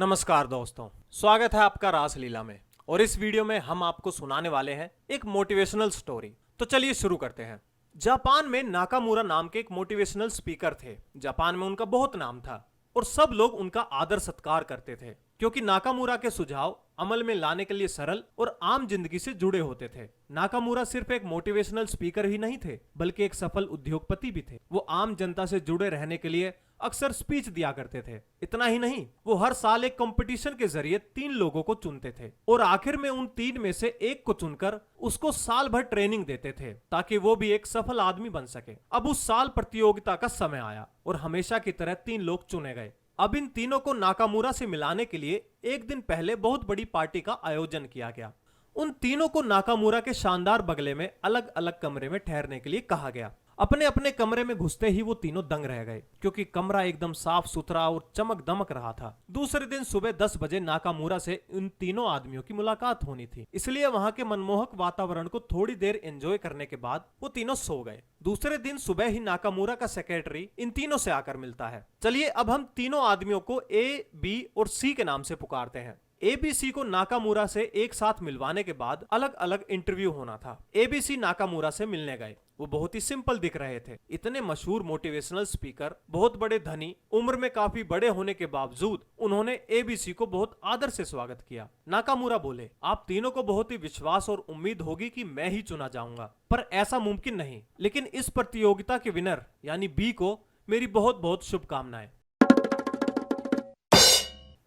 नमस्कार दोस्तों, स्वागत है आपका रासलीला में। और इस वीडियो में हम आपको सुनाने वाले हैं एक मोटिवेशनल स्टोरी। तो चलिए शुरू करते हैं। जापान में नाकामुरा नाम के एक मोटिवेशनल स्पीकर थे। जापान में उनका बहुत नाम था और सब लोग उनका आदर सत्कार करते थे क्योंकि नाकामुरा के सुझाव अमल में लाने के लिए सरल और आम जिंदगी से जुड़े होते थे। नाकामुरा सिर्फ एक मोटिवेशनल स्पीकर ही नहीं थे, बल्कि एक सफल उद्योगपति भी थे। वो आम जनता से जुड़े रहने के लिए अक्सर स्पीच दिया करते थे। इतना ही नहीं, वो हर साल एक कंपटीशन के जरिए 3 लोगों को चुनते थे और आखिर में उन 3 में से एक को चुनकर उसको साल भर ट्रेनिंग देते थे ताकि वो भी एक सफल आदमी बन सके। अब उस साल प्रतियोगिता का समय आया और हमेशा की तरह 3 लोग चुने गए। अब इन तीनों को नाकामुरा से मिलाने के लिए एक दिन पहले बहुत बड़ी पार्टी का आयोजन किया गया। उन तीनों को नाकामुरा के शानदार बंगले में अलग अलग कमरे में ठहरने के लिए कहा गया। अपने अपने कमरे में घुसते ही वो तीनों दंग रह गए क्योंकि कमरा एकदम साफ सुथरा और चमक दमक रहा था। दूसरे दिन सुबह 10 बजे नाकामुरा से उन तीनों आदमियों की मुलाकात होनी थी, इसलिए वहां के मनमोहक वातावरण को थोड़ी देर एंजॉय करने के बाद वो तीनों सो गए। दूसरे दिन सुबह ही नाकामुरा का सेक्रेटरी इन तीनों से आकर मिलता है। चलिए अब हम तीनों आदमियों को ए, बी और सी के नाम से पुकारते हैं। एबीसी को नाकामुरा से एक साथ मिलवाने के बाद अलग अलग इंटरव्यू होना था। एबीसी नाकामुरा से मिलने गए। वो बहुत ही सिंपल दिख रहे थे। इतने मशहूर मोटिवेशनल स्पीकर, बहुत बड़े धनी, उम्र में काफी बड़े होने के बावजूद उन्होंने एबीसी को बहुत आदर से स्वागत किया। नाकामुरा बोले, आप तीनों को बहुत ही विश्वास और उम्मीद होगी कि मैं ही चुना जाऊंगा, पर ऐसा मुमकिन नहीं। लेकिन इस प्रतियोगिता के विनर यानी बी को मेरी बहुत बहुत शुभकामनाएं।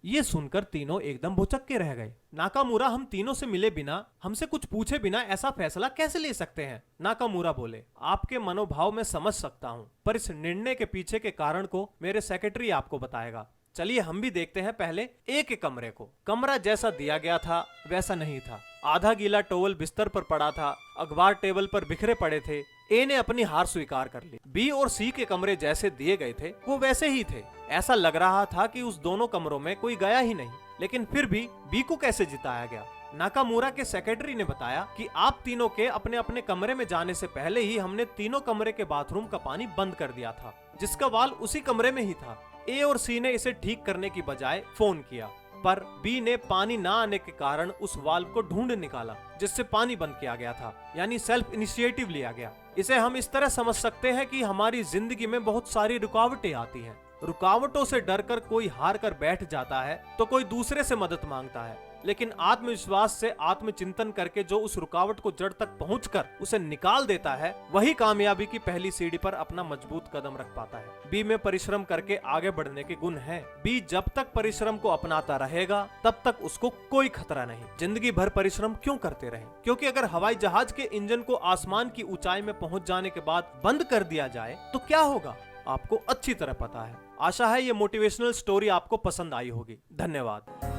ये सुनकर तीनों एकदम भुचक्के रह गए। नाकामुरा, हम तीनों से मिले बिना, हमसे कुछ पूछे बिना ऐसा फैसला कैसे ले सकते हैं? नाकामुरा बोले, आपके मनोभाव में समझ सकता हूँ, पर इस निर्णय के पीछे के कारण को मेरे सेक्रेटरी आपको बताएगा। चलिए हम भी देखते हैं पहले ए के कमरे को। कमरा जैसा दिया गया था वैसा नहीं था। आधा गीला टॉवल बिस्तर पर पड़ा था, अखबार टेबल पर बिखरे पड़े थे। ए ने अपनी हार स्वीकार कर ली। बी और सी के कमरे जैसे दिए गए थे वो वैसे ही थे। ऐसा लग रहा था कि उस दोनों कमरों में कोई गया ही नहीं। लेकिन फिर भी बी को कैसे जिताया गया? नाकामुरा के सेक्रेटरी ने बताया कि आप तीनों के अपने अपने कमरे में जाने से पहले ही हमने तीनों कमरे के बाथरूम का पानी बंद कर दिया था, जिसका वाल्व उसी कमरे में ही था। ए और सी ने इसे ठीक करने की बजाय फोन किया, पर बी ने पानी ना आने के कारण उस वाल्व को ढूंढ निकाला जिससे पानी बंद किया गया था, यानी सेल्फ इनिशिएटिव लिया गया। इसे हम इस तरह समझ सकते हैं कि हमारी जिंदगी में बहुत सारी रुकावटें आती हैं। रुकावटों से डरकर कोई हार कर बैठ जाता है तो कोई दूसरे से मदद मांगता है, लेकिन आत्मविश्वास से आत्मचिंतन करके जो उस रुकावट को जड़ तक पहुंचकर उसे निकाल देता है, वही कामयाबी की पहली सीढ़ी पर अपना मजबूत कदम रख पाता है। बी में परिश्रम करके आगे बढ़ने के गुण हैं। बी जब तक परिश्रम को अपनाता रहेगा तब तक उसको कोई खतरा नहीं। जिंदगी भर परिश्रम क्यों करते रहें? क्योंकि अगर हवाई जहाज के इंजन को आसमान की ऊंचाई में पहुंच जाने के बाद बंद कर दिया जाए तो क्या होगा, आपको अच्छी तरह पता है। आशा है ये मोटिवेशनल स्टोरी आपको पसंद आई होगी। धन्यवाद।